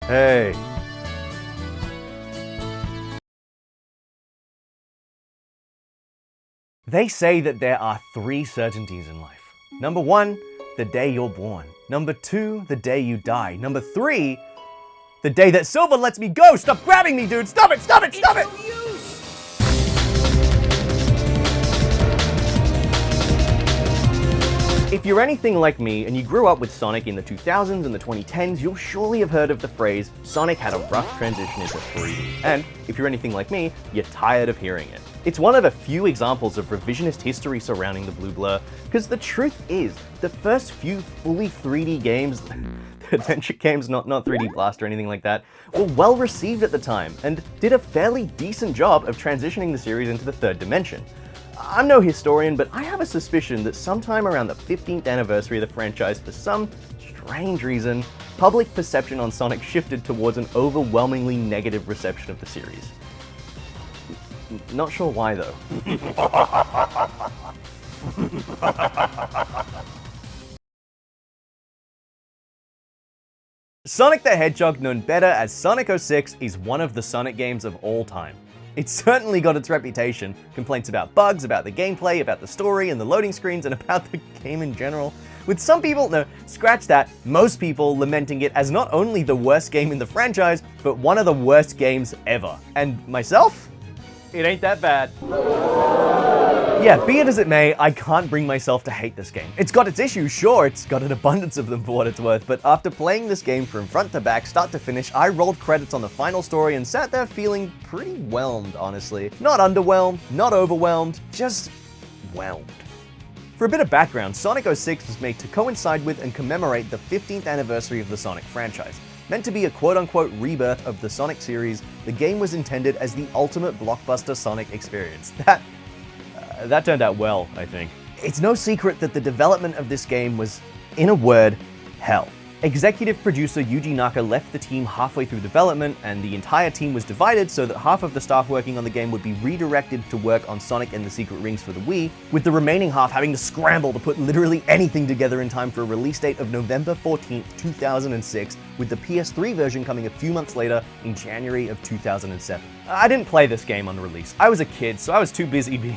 Hey. They say that there are 3 certainties in life. Number 1, the day you're born. Number 2, the day you die. Number 3, the day that Silver lets me go. Stop grabbing me, dude. Stop it, stop it, stop it. If you're anything like me and you grew up with Sonic in the 2000s and the 2010s, you'll surely have heard of the phrase, Sonic had a rough transition into 3D. And if you're anything like me, you're tired of hearing it. It's one of a few examples of revisionist history surrounding the Blue Blur, because the truth is, the first few fully 3D games, adventure games, not 3D Blast or anything like that, were well received at the time, and did a fairly decent job of transitioning the series into the 3rd dimension. I'm no historian, but I have a suspicion that sometime around the 15th anniversary of the franchise, for some strange reason, public perception on Sonic shifted towards an overwhelmingly negative reception of the series. Not sure why, though. Sonic the Hedgehog, known better as Sonic 06, is one of the Sonic games of all time. It's certainly got its reputation, complaints about bugs, about the gameplay, about the story and the loading screens, and about the game in general. With some people, no, scratch that, most people lamenting it as not only the worst game in the franchise, but one of the worst games ever. And myself? It ain't that bad. Yeah, be it as it may, I can't bring myself to hate this game. It's got its issues, sure, it's got an abundance of them for what it's worth, but after playing this game from front to back, start to finish, I rolled credits on the final story and sat there feeling pretty whelmed, honestly. Not underwhelmed, not overwhelmed, just whelmed. For a bit of background, Sonic 06 was made to coincide with and commemorate the 15th anniversary of the Sonic franchise. Meant to be a quote-unquote rebirth of the Sonic series, the game was intended as the ultimate blockbuster Sonic experience. That turned out well, I think. It's no secret that the development of this game was, in a word, hell. Executive producer Yuji Naka left the team halfway through development, and the entire team was divided so that half of the staff working on the game would be redirected to work on Sonic and the Secret Rings for the Wii, with the remaining half having to scramble to put literally anything together in time for a release date of November 14th, 2006, with the PS3 version coming a few months later in January of 2007. I didn't play this game on release. I was a kid, so I was too busy being,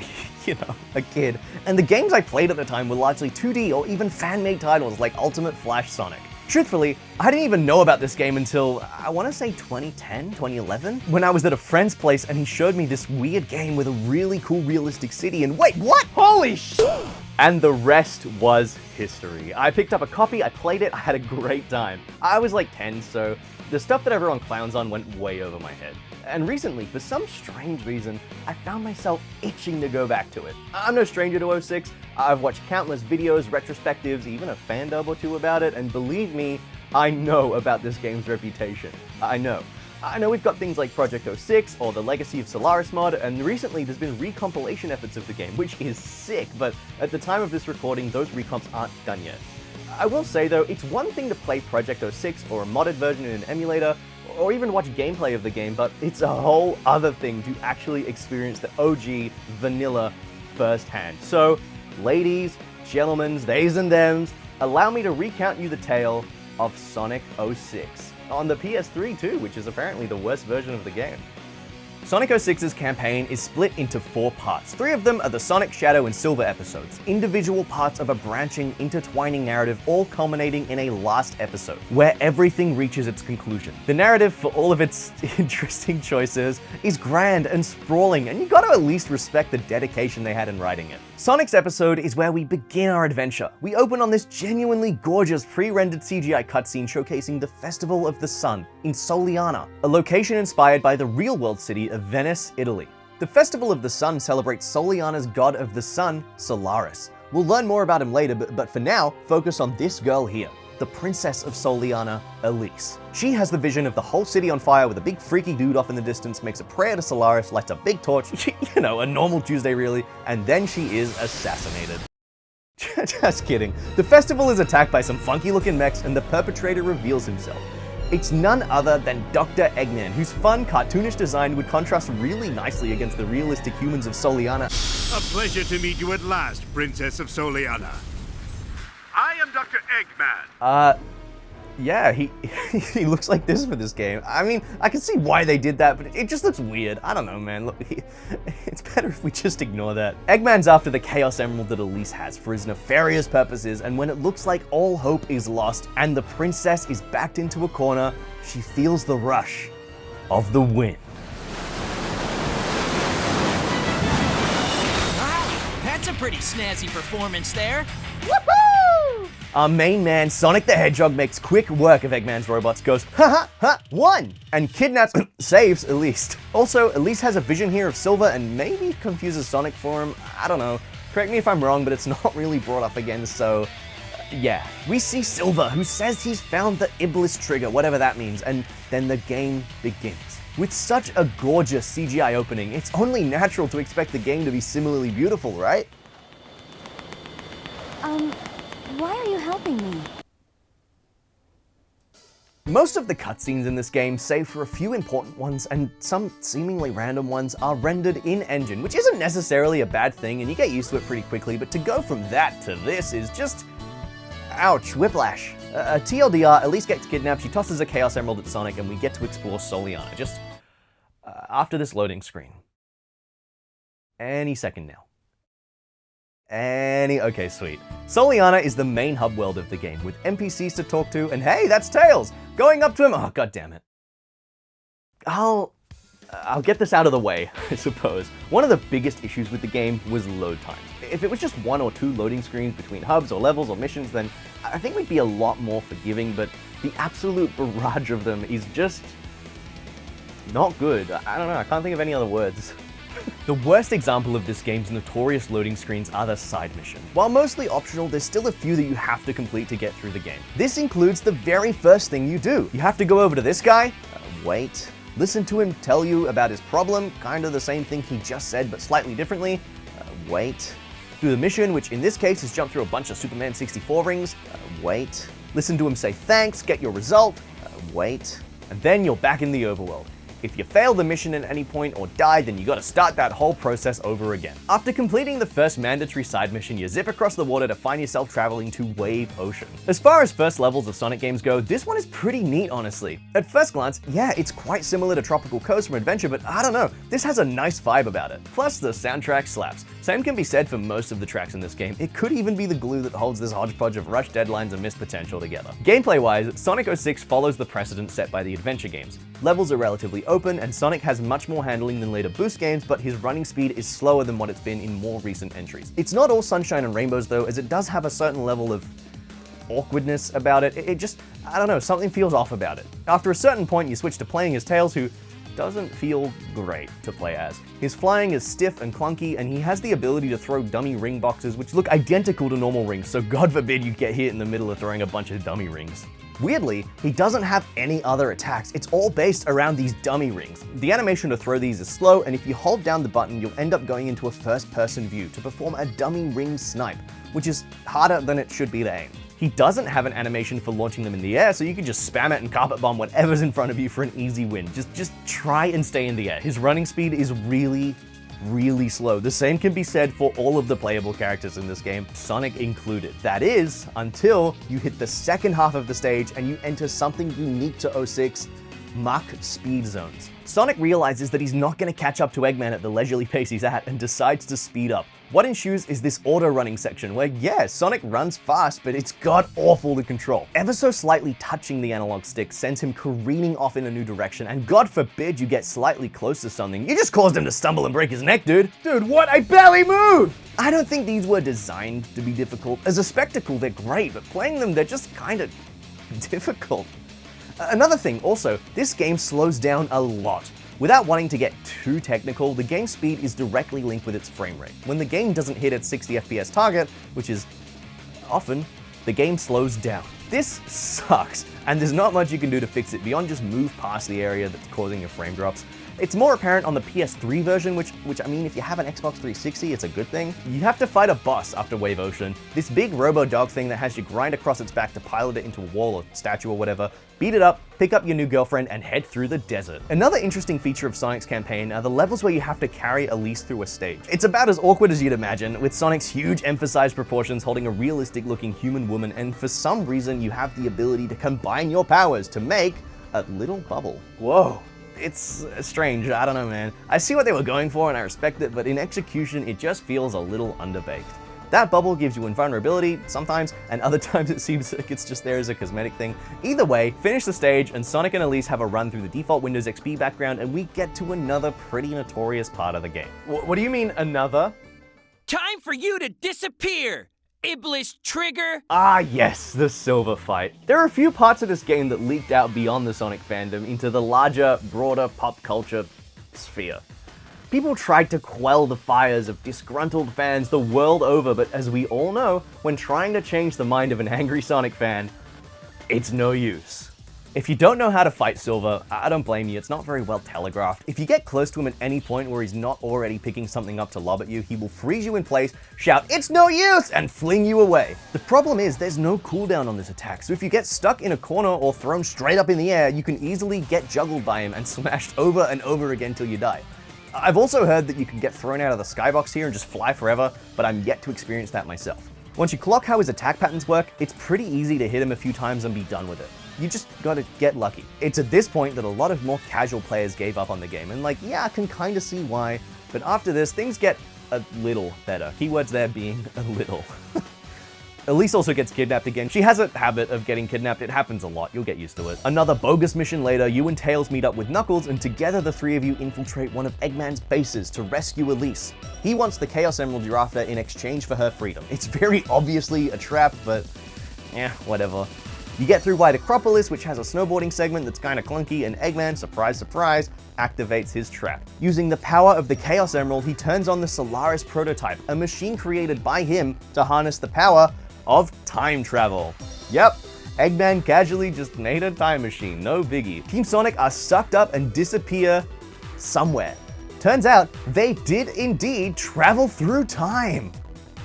a kid. And the games I played at the time were largely 2D or even fan-made titles like Ultimate Flash Sonic. Truthfully, I didn't even know about this game until, I want to say 2010, 2011, when I was at a friend's place and he showed me this weird game with a really cool realistic city, and wait, what? Holy shit! And the rest was history. I picked up a copy, I played it, I had a great time. I was like 10, so the stuff that everyone clowns on went way over my head. And recently, for some strange reason, I found myself itching to go back to it. I'm no stranger to 06. I've watched countless videos, retrospectives, even a fan dub or two about it, and believe me, I know about this game's reputation. I know we've got things like Project 06 or the Legacy of Solaris mod, and recently there's been recompilation efforts of the game, which is sick, but at the time of this recording, those recomps aren't done yet. I will say though, it's one thing to play Project 06 or a modded version in an emulator, or even watch gameplay of the game, but it's a whole other thing to actually experience the OG vanilla firsthand. So, ladies, gentlemen, theys and thems, allow me to recount you the tale of Sonic 06. On the PS3 too, which is apparently the worst version of the game. Sonic 06's campaign is split into 4 parts. 3 of them are the Sonic, Shadow, and Silver episodes, individual parts of a branching, intertwining narrative, all culminating in a last episode, where everything reaches its conclusion. The narrative, for all of its interesting choices, is grand and sprawling, and you gotta at least respect the dedication they had in writing it. Sonic's episode is where we begin our adventure. We open on this genuinely gorgeous pre-rendered CGI cutscene showcasing the Festival of the Sun in Soleanna, a location inspired by the real-world city of Venice, Italy. The Festival of the Sun celebrates Soleanna's god of the sun, Solaris. We'll learn more about him later, but for now, focus on this girl here, the Princess of Soleanna, Elise. She has the vision of the whole city on fire with a big freaky dude off in the distance, makes a prayer to Solaris, lights a big torch, a normal Tuesday really, and then she is assassinated. Just kidding. The festival is attacked by some funky looking mechs and the perpetrator reveals himself. It's none other than Dr. Eggman, whose fun, cartoonish design would contrast really nicely against the realistic humans of Soleanna. A pleasure to meet you at last, Princess of Soleanna. I am Dr. Eggman. Yeah, he he looks like this for this game. I mean, I can see why they did that, but it just looks weird. I don't know, man. Look, it's better if we just ignore that. Eggman's after the Chaos Emerald that Elise has for his nefarious purposes, and when it looks like all hope is lost and the princess is backed into a corner, she feels the rush of the wind. Wow, that's a pretty snazzy performance there. Woohoo! Our main man, Sonic the Hedgehog, makes quick work of Eggman's robots, goes, ha ha ha, won! And kidnaps, saves Elise. Also, Elise has a vision here of Silver and maybe confuses Sonic for him. I don't know. Correct me if I'm wrong, but it's not really brought up again, so yeah. We see Silver, who says he's found the Iblis trigger, whatever that means, and then the game begins. With such a gorgeous CGI opening, it's only natural to expect the game to be similarly beautiful, right? Why are you helping me? Most of the cutscenes in this game, save for a few important ones and some seemingly random ones, are rendered in-engine, which isn't necessarily a bad thing and you get used to it pretty quickly, but to go from that to this is just... ouch, whiplash. TLDR, Elise gets kidnapped, she tosses a Chaos Emerald at Sonic, and we get to explore Soleanna, just after this loading screen. Any second now. Okay, sweet. Soleanna is the main hub world of the game, with NPCs to talk to, and hey, that's Tails! Going up to him, oh god damn it. I'll get this out of the way, I suppose. One of the biggest issues with the game was load times. If it was just 1 or 2 loading screens between hubs or levels or missions, then I think we'd be a lot more forgiving, but the absolute barrage of them is just not good. I don't know, I can't think of any other words. The worst example of this game's notorious loading screens are the side missions. While mostly optional, there's still a few that you have to complete to get through the game. This includes the very first thing you do. You have to go over to this guy, wait, listen to him tell you about his problem, kind of the same thing he just said but slightly differently, wait, do the mission, which in this case is jump through a bunch of Superman 64 rings, wait, listen to him say thanks, get your result, wait, and then you're back in the overworld. If you fail the mission at any point or die, then you gotta start that whole process over again. After completing the first mandatory side mission, you zip across the water to find yourself traveling to Wave Ocean. As far as first levels of Sonic games go, this one is pretty neat, honestly. At first glance, yeah, it's quite similar to Tropical Coast from Adventure, but I don't know, this has a nice vibe about it. Plus, the soundtrack slaps. Same can be said for most of the tracks in this game. It could even be the glue that holds this hodgepodge of rushed deadlines and missed potential together. Gameplay-wise, Sonic 06 follows the precedent set by the adventure games. Levels are relatively open, and Sonic has much more handling than later boost games, but his running speed is slower than what it's been in more recent entries. It's not all sunshine and rainbows though, as it does have a certain level of awkwardness about it. It just, I don't know, something feels off about it. After a certain point, you switch to playing as Tails, who doesn't feel great to play as. His flying is stiff and clunky, and he has the ability to throw dummy ring boxes which look identical to normal rings, so God forbid you get hit in the middle of throwing a bunch of dummy rings. Weirdly, he doesn't have any other attacks. It's all based around these dummy rings. The animation to throw these is slow, and if you hold down the button, you'll end up going into a first-person view to perform a dummy ring snipe, which is harder than it should be to aim. He doesn't have an animation for launching them in the air, so you can just spam it and carpet bomb whatever's in front of you for an easy win. Just try and stay in the air. His running speed is really slow. The same can be said for all of the playable characters in this game, Sonic included. That is, until you hit the second half of the stage and you enter something unique to 06, Mach speed zones. Sonic realizes that he's not going to catch up to Eggman at the leisurely pace he's at and decides to speed up. What ensues is this auto-running section where, yeah, Sonic runs fast, but it's god-awful to control. Ever so slightly touching the analog stick sends him careening off in a new direction, and God forbid you get slightly close to something. You just caused him to stumble and break his neck, dude. Dude, what? I barely moved! I don't think these were designed to be difficult. As a spectacle, they're great, but playing them, they're just kind of difficult. Another thing, also, this game slows down a lot. Without wanting to get too technical, the game's speed is directly linked with its frame rate. When the game doesn't hit its 60 FPS target, which is often, the game slows down. This sucks, and there's not much you can do to fix it beyond just move past the area that's causing your frame drops. It's more apparent on the PS3 version, which I mean, if you have an Xbox 360, it's a good thing. You have to fight a boss after Wave Ocean, this big robo-dog thing that has you grind across its back to pilot it into a wall or statue or whatever, beat it up, pick up your new girlfriend, and head through the desert. Another interesting feature of Sonic's campaign are the levels where you have to carry Elise through a stage. It's about as awkward as you'd imagine, with Sonic's huge emphasized proportions holding a realistic-looking human woman, and for some reason you have the ability to combine your powers to make a little bubble. Whoa. It's strange, I don't know, man. I see what they were going for and I respect it, but in execution it just feels a little underbaked. That bubble gives you invulnerability sometimes, and other times it seems like it's just there as a cosmetic thing. Either way, finish the stage and Sonic and Elise have a run through the default Windows XP background and we get to another pretty notorious part of the game. What do you mean, another? Time for you to disappear, Iblis Trigger! Ah yes, the silver fight. There are a few parts of this game that leaked out beyond the Sonic fandom into the larger, broader pop culture sphere. People tried to quell the fires of disgruntled fans the world over, but as we all know, when trying to change the mind of an angry Sonic fan, it's no use. If you don't know how to fight Silver, I don't blame you, it's not very well telegraphed. If you get close to him at any point where he's not already picking something up to lob at you, he will freeze you in place, shout, "It's no use!" and fling you away. The problem is, there's no cooldown on this attack, so if you get stuck in a corner or thrown straight up in the air, you can easily get juggled by him and smashed over and over again till you die. I've also heard that you can get thrown out of the skybox here and just fly forever, but I'm yet to experience that myself. Once you clock how his attack patterns work, it's pretty easy to hit him a few times and be done with it. You just gotta get lucky. It's at this point that a lot of more casual players gave up on the game, and like, yeah, I can kinda see why, but after this, things get a little better. Keywords there being a little. Elise also gets kidnapped again. She has a habit of getting kidnapped. It happens a lot. You'll get used to it. Another bogus mission later, you and Tails meet up with Knuckles, and together the three of you infiltrate one of Eggman's bases to rescue Elise. He wants the Chaos Emerald you're after in exchange for her freedom. It's very obviously a trap, but whatever. You get through White Acropolis, which has a snowboarding segment that's kinda clunky, and Eggman, surprise, surprise, activates his trap. Using the power of the Chaos Emerald, he turns on the Solaris prototype, a machine created by him to harness the power of time travel. Yep, Eggman casually just made a time machine, no biggie. Team Sonic are sucked up and disappear somewhere. Turns out, they did indeed travel through time.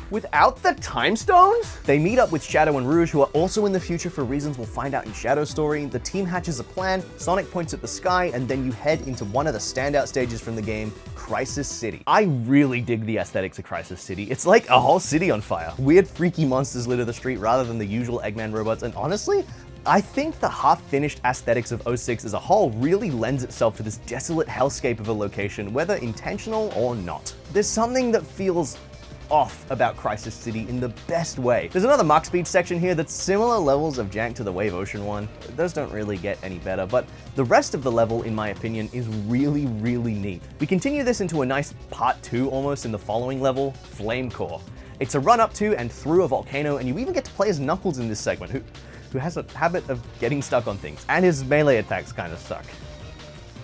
Without the time stones? They meet up with Shadow and Rouge, who are also in the future for reasons we'll find out in Shadow's story. The team hatches a plan, Sonic points at the sky, and then you head into one of the standout stages from the game, Crisis City. I really dig the aesthetics of Crisis City. It's like a whole city on fire. Weird, freaky monsters litter the street rather than the usual Eggman robots, and honestly, I think the half-finished aesthetics of 06 as a whole really lends itself to this desolate hellscape of a location, whether intentional or not. There's something that feels off about Crisis City in the best way. There's another Mach Speed section here that's similar levels of jank to the Wave Ocean one. Those don't really get any better, but the rest of the level, in my opinion, is really, really neat. We continue this into a nice part 2 almost in the following level, Flame Core. It's a run up to and through a volcano, and you even get to play as Knuckles in this segment, who has a habit of getting stuck on things, and his melee attacks kind of suck.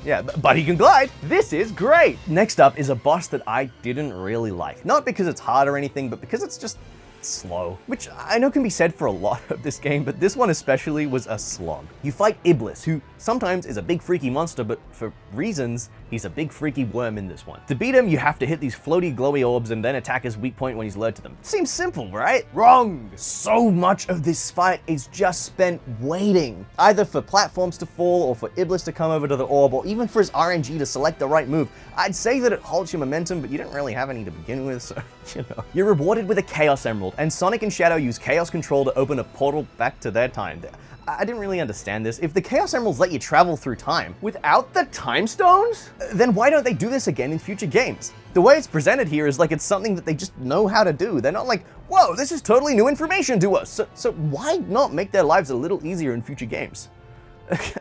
Yeah, but he can glide. This is great. Next up is a boss that I didn't really like. Not because it's hard or anything, but because it's just slow. Which I know can be said for a lot of this game, but this one especially was a slog. You fight Iblis, who sometimes is a big freaky monster, but for reasons, he's a big freaky worm in this one. To beat him, you have to hit these floaty glowy orbs and then attack his weak point when he's lured to them. Seems simple, right? Wrong! So much of this fight is just spent waiting, either for platforms to fall or for Iblis to come over to the orb, or even for his RNG to select the right move. I'd say that it holds your momentum, but you don't really have any to begin with, so, you know. You're rewarded with a Chaos Emerald, and Sonic and Shadow use Chaos Control to open a portal back to their time. I didn't really understand this. If the Chaos Emeralds let you travel through time without the time stones, then why don't they do this again in future games? The way it's presented here is like it's something that they just know how to do. They're not like, whoa, this is totally new information to us. So why not make their lives a little easier in future games?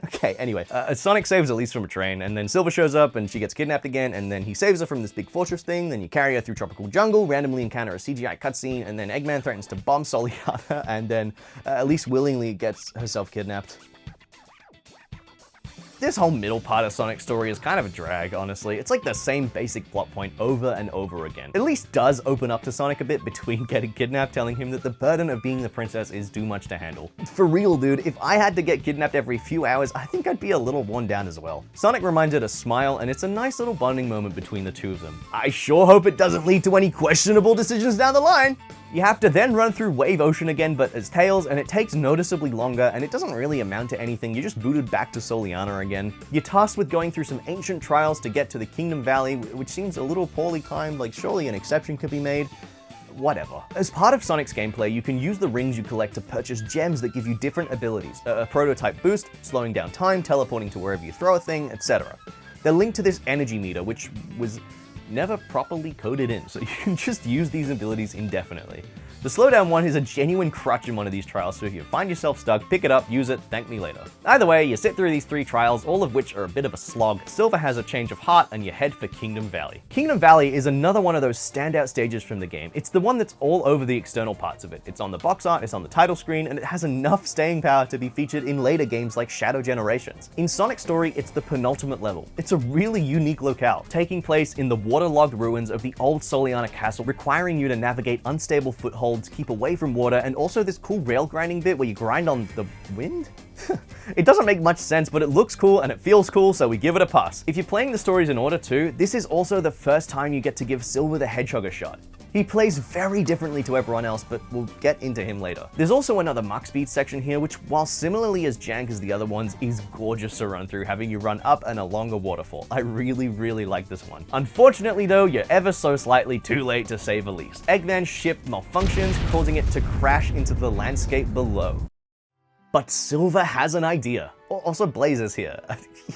Okay, anyway, Sonic saves Elise from a train, and then Silver shows up and she gets kidnapped again, and then he saves her from this big fortress thing, then you carry her through tropical jungle, randomly encounter a CGI cutscene, and then Eggman threatens to bomb Soleanna, and then Elise willingly gets herself kidnapped. This whole middle part of Sonic's story is kind of a drag, honestly. It's like the same basic plot point over and over again. It at least does open up to Sonic a bit between getting kidnapped, telling him that the burden of being the princess is too much to handle. For real, dude, if I had to get kidnapped every few hours, I think I'd be a little worn down as well. Sonic reminds her to smile, and it's a nice little bonding moment between the two of them. I sure hope it doesn't lead to any questionable decisions down the line. You have to then run through Wave Ocean again, but as Tails, and it takes noticeably longer, and it doesn't really amount to anything. You're just booted back to Soleanna again. You're tasked with going through some ancient trials to get to the Kingdom Valley, which seems a little poorly timed, like surely an exception could be made. Whatever. As part of Sonic's gameplay, you can use the rings you collect to purchase gems that give you different abilities. A prototype boost, slowing down time, teleporting to wherever you throw a thing, etc. They're linked to this energy meter, which was never properly coded in, so you can just use these abilities indefinitely. The slowdown one is a genuine crutch in one of these trials, so if you find yourself stuck, pick it up, use it, thank me later. Either way, you sit through these 3 trials, all of which are a bit of a slog. Silver has a change of heart, and you head for Kingdom Valley. Kingdom Valley is another one of those standout stages from the game. It's the one that's all over the external parts of it. It's on the box art, it's on the title screen, and it has enough staying power to be featured in later games like Shadow Generations. In Sonic's story, it's the penultimate level. It's a really unique locale, taking place in the waterlogged ruins of the old Soleanna castle, requiring you to navigate unstable footholds, keep away from water, and also this cool rail grinding bit where you grind on the wind? It doesn't make much sense, but it looks cool and it feels cool, so we give it a pass. If you're playing the stories in order too, this is also the first time you get to give Silver the Hedgehog a shot. He plays very differently to everyone else, but we'll get into him later. There's also another Mach Speed section here, which, while similarly as jank as the other ones, is gorgeous to run through, having you run up and along a waterfall. I really like this one. Unfortunately though, you're ever so slightly too late to save Elise. Eggman's ship malfunctions, causing it to crash into the landscape below. But Silver has an idea. Also, Blaze is here.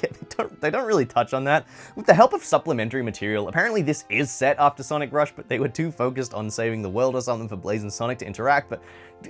Yeah, they don't really touch on that. With the help of supplementary material, apparently this is set after Sonic Rush, but they were too focused on saving the world or something for Blaze and Sonic to interact, but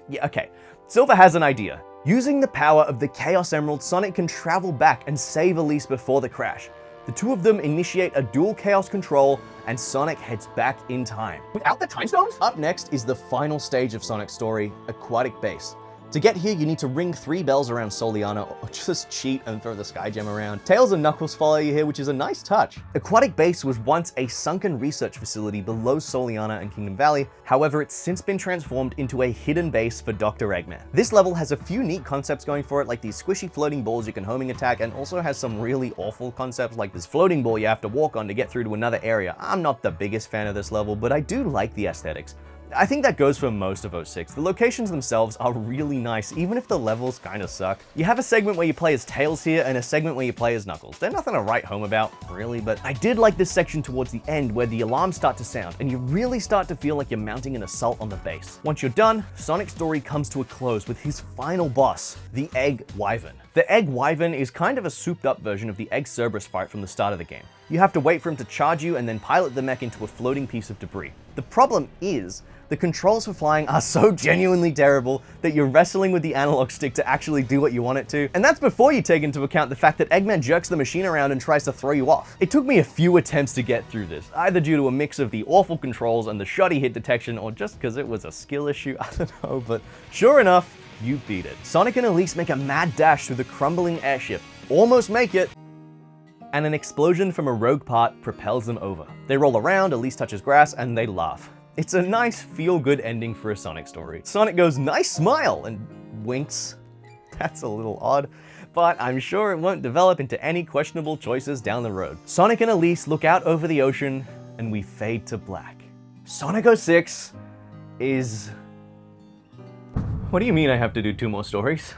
yeah, okay. Silver has an idea. Using the power of the Chaos Emerald, Sonic can travel back and save Elise before the crash. The two of them initiate a dual Chaos control, and Sonic heads back in time. Without the Time Stones? Up next is the final stage of Sonic's story, Aquatic Base. To get here, you need to ring 3 bells around Soleanna, or just cheat and throw the Sky Gem around. Tails and Knuckles follow you here, which is a nice touch. Aquatic Base was once a sunken research facility below Soleanna and Kingdom Valley. However, it's since been transformed into a hidden base for Dr. Eggman. This level has a few neat concepts going for it, like these squishy floating balls you can homing attack, and also has some really awful concepts like this floating ball you have to walk on to get through to another area. I'm not the biggest fan of this level, but I do like the aesthetics. I think that goes for most of 06. The locations themselves are really nice, even if the levels kinda suck. You have a segment where you play as Tails here, and a segment where you play as Knuckles. They're nothing to write home about, really, but I did like this section towards the end where the alarms start to sound, and you really start to feel like you're mounting an assault on the base. Once you're done, Sonic's story comes to a close with his final boss, the Egg Wyvern. The Egg Wyvern is kind of a souped up version of the Egg Cerberus fight from the start of the game. You have to wait for him to charge you and then pilot the mech into a floating piece of debris. The problem is, the controls for flying are so genuinely terrible that you're wrestling with the analog stick to actually do what you want it to. And that's before you take into account the fact that Eggman jerks the machine around and tries to throw you off. It took me a few attempts to get through this, either due to a mix of the awful controls and the shoddy hit detection, or just because it was a skill issue, I don't know, but sure enough, you beat it. Sonic and Elise make a mad dash through the crumbling airship, almost make it, and an explosion from a rogue part propels them over. They roll around, Elise touches grass, and they laugh. It's a nice, feel-good ending for a Sonic story. Sonic goes, "Nice smile," and winks. That's a little odd, but I'm sure it won't develop into any questionable choices down the road. Sonic and Elise look out over the ocean, and we fade to black. Sonic 06 is... What do you mean I have to do 2 more stories?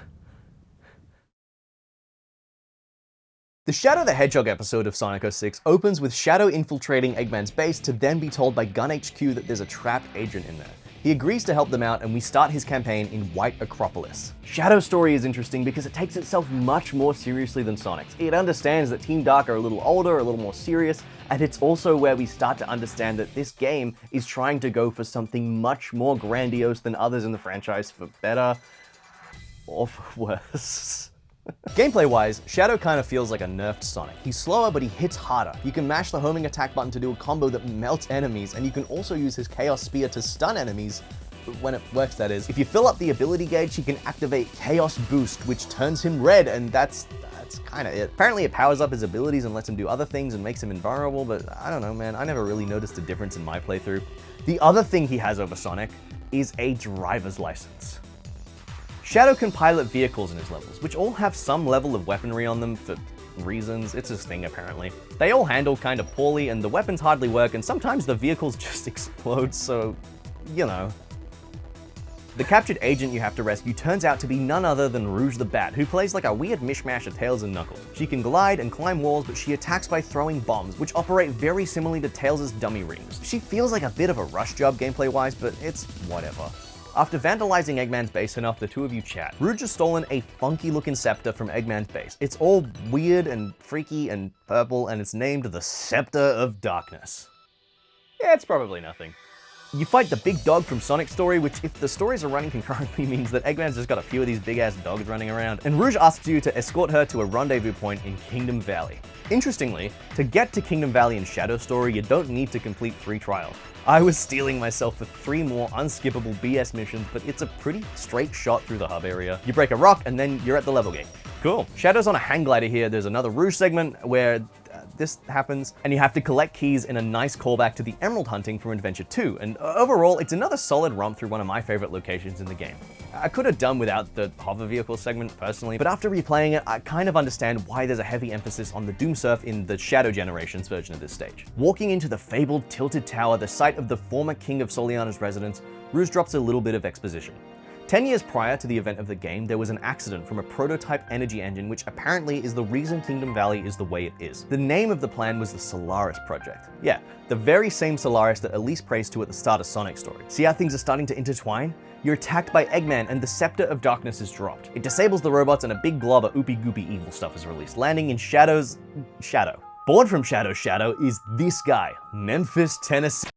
The Shadow the Hedgehog episode of Sonic 06 opens with Shadow infiltrating Eggman's base to then be told by Gun HQ that there's a trapped agent in there. He agrees to help them out, and we start his campaign in White Acropolis. Shadow's story is interesting because it takes itself much more seriously than Sonic's. It understands that Team Dark are a little older, a little more serious, and it's also where we start to understand that this game is trying to go for something much more grandiose than others in the franchise, for better or for worse. Gameplay-wise, Shadow kind of feels like a nerfed Sonic. He's slower, but he hits harder. You can mash the homing attack button to do a combo that melts enemies, and you can also use his Chaos Spear to stun enemies, when it works, that is. If you fill up the ability gauge, he can activate Chaos Boost, which turns him red, and that's that's kind of it. Apparently it powers up his abilities and lets him do other things and makes him invulnerable, but I don't know, man. I never really noticed a difference in my playthrough. The other thing he has over Sonic is a driver's license. Shadow can pilot vehicles in his levels, which all have some level of weaponry on them for reasons. It's his thing, apparently. They all handle kind of poorly, and the weapons hardly work, and sometimes the vehicles just explode, so, you know. The captured agent you have to rescue turns out to be none other than Rouge the Bat, who plays like a weird mishmash of Tails and Knuckles. She can glide and climb walls, but she attacks by throwing bombs, which operate very similarly to Tails' dummy rings. She feels like a bit of a rush job gameplay-wise, but it's whatever. After vandalizing Eggman's base enough, the two of you chat. Rouge has stolen a funky-looking scepter from Eggman's base. It's all weird and freaky and purple, and it's named the Scepter of Darkness. Yeah, it's probably nothing. You fight the big dog from Sonic's story, which, if the stories are running concurrently, means that Eggman's just got a few of these big-ass dogs running around, and Rouge asks you to escort her to a rendezvous point in Kingdom Valley. Interestingly, to get to Kingdom Valley in Shadow Story, you don't need to complete 3 trials. I was stealing myself for 3 more unskippable BS missions, but it's a pretty straight shot through the hub area. You break a rock, and then you're at the level gate. Cool. Shadow's on a hang glider here. There's another Rouge segment where this happens, and you have to collect keys in a nice callback to the Emerald hunting from Adventure 2, and overall, it's another solid romp through one of my favorite locations in the game. I could have done without the hover vehicle segment personally, but after replaying it, I kind of understand why there's a heavy emphasis on the Doom Surf in the Shadow Generations version of this stage. Walking into the fabled Tilted Tower, the site of the former King of Soleanna's residence, Rouge drops a little bit of exposition. 10 years prior to the event of the game, there was an accident from a prototype energy engine which apparently is the reason Kingdom Valley is the way it is. The name of the plan was the Solaris Project. Yeah, the very same Solaris that Elise prays to at the start of Sonic's story. See how things are starting to intertwine? You're attacked by Eggman and the Scepter of Darkness is dropped. It disables the robots and a big glob of oopy-goopy evil stuff is released, landing in Shadow's shadow. Born from Shadow's shadow is this guy, Memphis, Tennessee,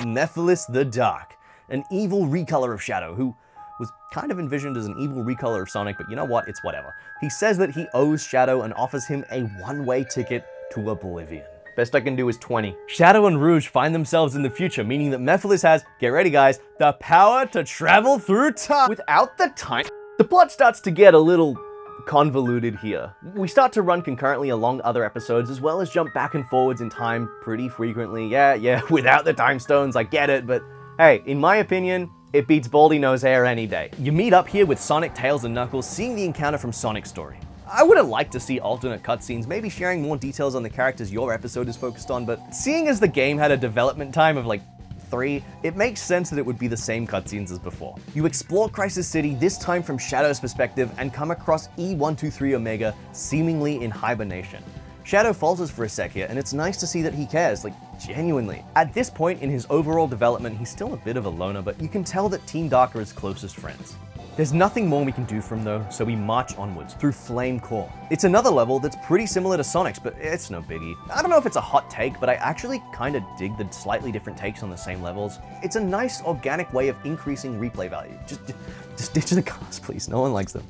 Nephilis the Dark, an evil recolor of Shadow who was kind of envisioned as an evil recolor of Sonic, but you know what? It's whatever. He says that he owes Shadow and offers him a one-way ticket to oblivion. Best I can do is 20. Shadow and Rouge find themselves in the future, meaning that Mephiles has, get ready guys, the power to travel through time without the time. The plot starts to get a little convoluted here. We start to run concurrently along other episodes, as well as jump back and forwards in time pretty frequently. Yeah, without the time stones, I get it, but hey, in my opinion, it beats Baldy Nose Hair any day. You meet up here with Sonic, Tails, and Knuckles, seeing the encounter from Sonic's story. I would have liked to see alternate cutscenes, maybe sharing more details on the characters your episode is focused on, but seeing as the game had a development time of like 3, it makes sense that it would be the same cutscenes as before. You explore Crisis City, this time from Shadow's perspective, and come across E123 Omega seemingly in hibernation. Shadow falters for a sec here, and it's nice to see that he cares, like, genuinely. At this point in his overall development, he's still a bit of a loner, but you can tell that Team Dark are his closest friends. There's nothing more we can do for him though, so we march onwards, through Flame Core. It's another level that's pretty similar to Sonic's, but it's no biggie. I don't know if it's a hot take, but I actually kinda dig the slightly different takes on the same levels. It's a nice, organic way of increasing replay value. Just ditch the cars, please, no one likes them.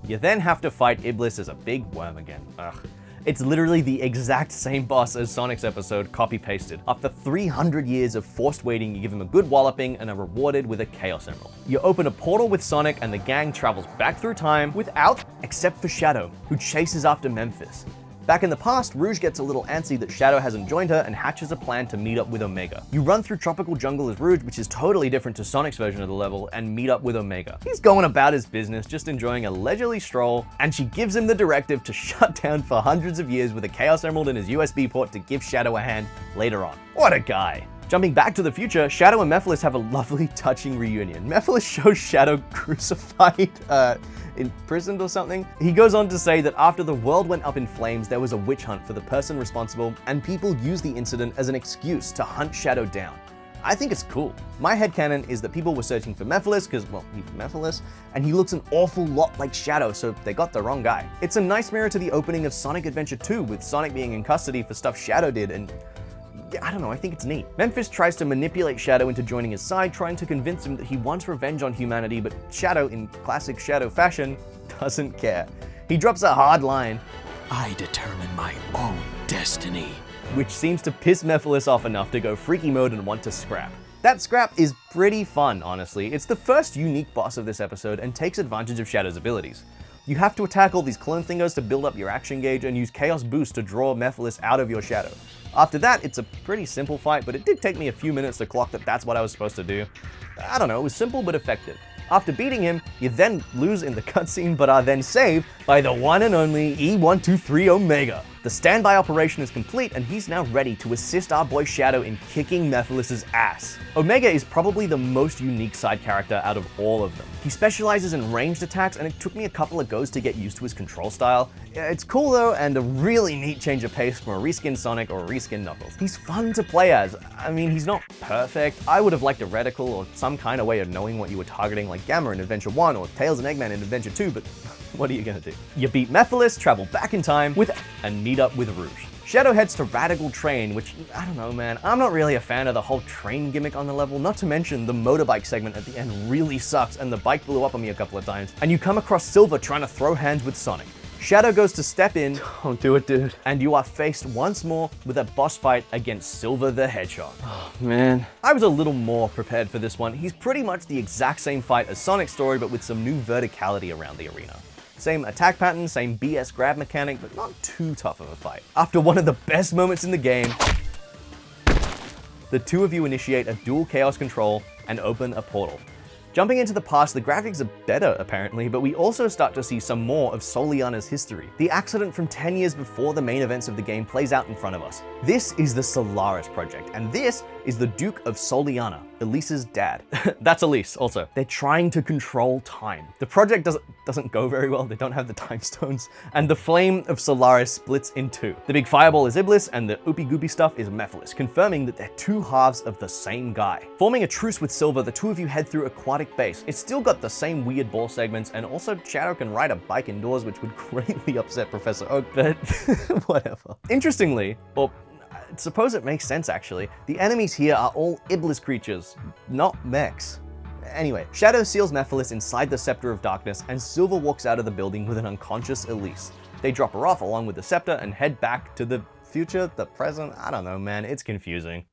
You then have to fight Iblis as a big worm again. Ugh. It's literally the exact same boss as Sonic's episode, copy-pasted. After 300 years of forced waiting, you give him a good walloping and are rewarded with a Chaos Emerald. You open a portal with Sonic and the gang travels back through time without, except for Shadow, who chases after Memphis. Back in the past, Rouge gets a little antsy that Shadow hasn't joined her and hatches a plan to meet up with Omega. You run through Tropical Jungle as Rouge, which is totally different to Sonic's version of the level, and meet up with Omega. He's going about his business, just enjoying a leisurely stroll, and she gives him the directive to shut down for hundreds of years with a Chaos Emerald in his USB port to give Shadow a hand later on. What a guy. Jumping back to the future, Shadow and Mephiles have a lovely, touching reunion. Mephiles shows Shadow crucified, imprisoned or something. He goes on to say that after the world went up in flames, there was a witch hunt for the person responsible, and people used the incident as an excuse to hunt Shadow down. I think it's cool. My headcanon is that people were searching for Mephiles because, well, he's Mephiles, and he looks an awful lot like Shadow, so they got the wrong guy. It's a nice mirror to the opening of Sonic Adventure 2, with Sonic being in custody for stuff Shadow did, and yeah, I don't know, I think it's neat. Memphis tries to manipulate Shadow into joining his side, trying to convince him that he wants revenge on humanity, but Shadow, in classic Shadow fashion, doesn't care. He drops a hard line, I determine my own destiny. which seems to piss Mephiles off enough to go freaky mode and want to scrap. That scrap is pretty fun, honestly. It's the first unique boss of this episode and takes advantage of Shadow's abilities. You have to attack all these clone thingos to build up your action gauge and use Chaos Boost to draw Mephiles out of your shadow. After that, it's a pretty simple fight, but it did take me a few minutes to clock that that's what I was supposed to do. I don't know, it was simple but effective. After beating him, you then lose in the cutscene but are then saved by the one and only E123 Omega. The standby operation is complete and he's now ready to assist our boy Shadow in kicking Mephiles' ass. Omega is probably the most unique side character out of all of them. He specializes in ranged attacks and it took me a couple of goes to get used to his control style. It's cool though, and a really neat change of pace from a reskinned Sonic or a reskinned Knuckles. He's fun to play as. I mean, he's not perfect. I would have liked a reticle or some kind of way of knowing what you were targeting like Gamma in Adventure 1 or Tails and Eggman in Adventure 2, but what are you gonna do? You beat Mephiles, travel back in time and meet up with Rouge. Shadow heads to Radical Train, which, I don't know man, I'm not really a fan of the whole train gimmick on the level, not to mention the motorbike segment at the end really sucks and the bike blew up on me a couple of times, and you come across Silver trying to throw hands with Sonic. Shadow goes to step in, don't do it dude, and you are faced once more with a boss fight against Silver the Hedgehog. Oh man. I was a little more prepared for this one. He's pretty much the exact same fight as Sonic's story, but with some new verticality around the arena. Same attack pattern, same BS grab mechanic, but not too tough of a fight. After one of the best moments in the game, the two of you initiate a dual chaos control and open a portal. Jumping into the past, the graphics are better apparently, but we also start to see some more of Soleanna's history. The accident from 10 years before the main events of the game plays out in front of us. This is the Solaris project, and this is the Duke of Soleanna, Elise's dad. That's Elise also. They're trying to control time. The project doesn't go very well, they don't have the time stones, and the flame of Solaris splits in two. The big fireball is Iblis, and the oopy goopy stuff is Mephiles, confirming that they're two halves of the same guy. Forming a truce with Silver, the two of you head through Aquatic Base. It's still got the same weird ball segments, and also Shadow can ride a bike indoors, which would greatly upset Professor Oak, but whatever. Interestingly, or I suppose it makes sense actually, the enemies here are all Iblis creatures, not mechs. Anyway, Shadow seals Mephiles inside the Scepter of Darkness, and Silver walks out of the building with an unconscious Elise. They drop her off along with the scepter and head back to the future, the present, I don't know man, it's confusing.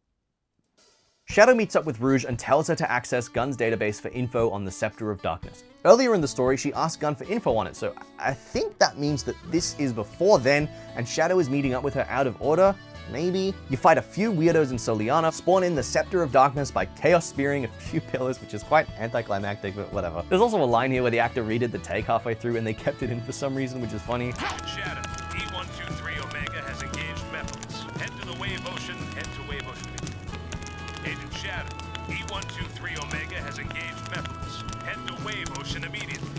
Shadow meets up with Rouge and tells her to access Gun's database for info on the Scepter of Darkness. Earlier in the story, she asked Gun for info on it, so I think that means that this is before then, and Shadow is meeting up with her out of order, maybe? You fight a few weirdos in Soleanna, spawn in the Scepter of Darkness by chaos spearing a few pillars, which is quite anticlimactic, but whatever. There's also a line here where the actor redid the take halfway through and they kept it in for some reason, which is funny. Shadow, E123 Omega has engaged Mephiles. Head to the Wave Ocean, head to Wave Ocean. Agent Shadow, E123 Omega has engaged Mephiles. Head to Wave Ocean immediately.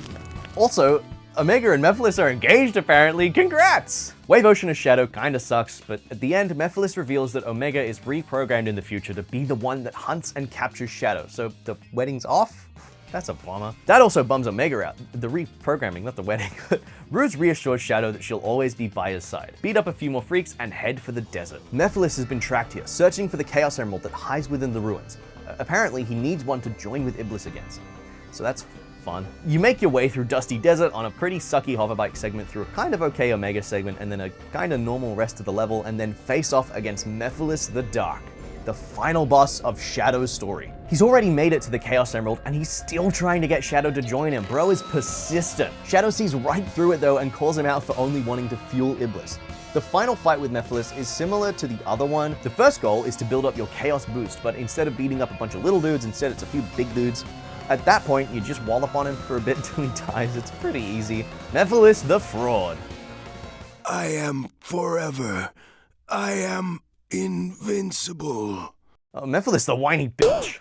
Also, Omega and Mephiles are engaged apparently, congrats! Wave Ocean as Shadow kinda sucks, but at the end, Mephiles reveals that Omega is reprogrammed in the future to be the one that hunts and captures Shadow, so the wedding's off? That's a bummer. That also bums Omega out, the reprogramming, not the wedding. Rouge reassures Shadow that she'll always be by his side. Beat up a few more freaks and head for the desert. Mephiles has been tracked here, searching for the Chaos Emerald that hides within the ruins. Apparently, he needs one to join with Iblis against him. So that's fun. You make your way through Dusty Desert on a pretty sucky hoverbike segment through a kind of okay Omega segment and then a kind of normal rest of the level, and then face off against Mephiles the Dark, the final boss of Shadow's story. He's already made it to the Chaos Emerald and he's still trying to get Shadow to join him. Bro is persistent. Shadow sees right through it though and calls him out for only wanting to fuel Iblis. The final fight with Mephiles is similar to the other one. The first goal is to build up your Chaos boost, but instead of beating up a bunch of little dudes, instead it's a few big dudes. At that point, you just wallop on him for a bit till he dies. It's pretty easy. Mephiles the Fraud. I am forever. I am invincible. Oh, Mephiles the whiny bitch.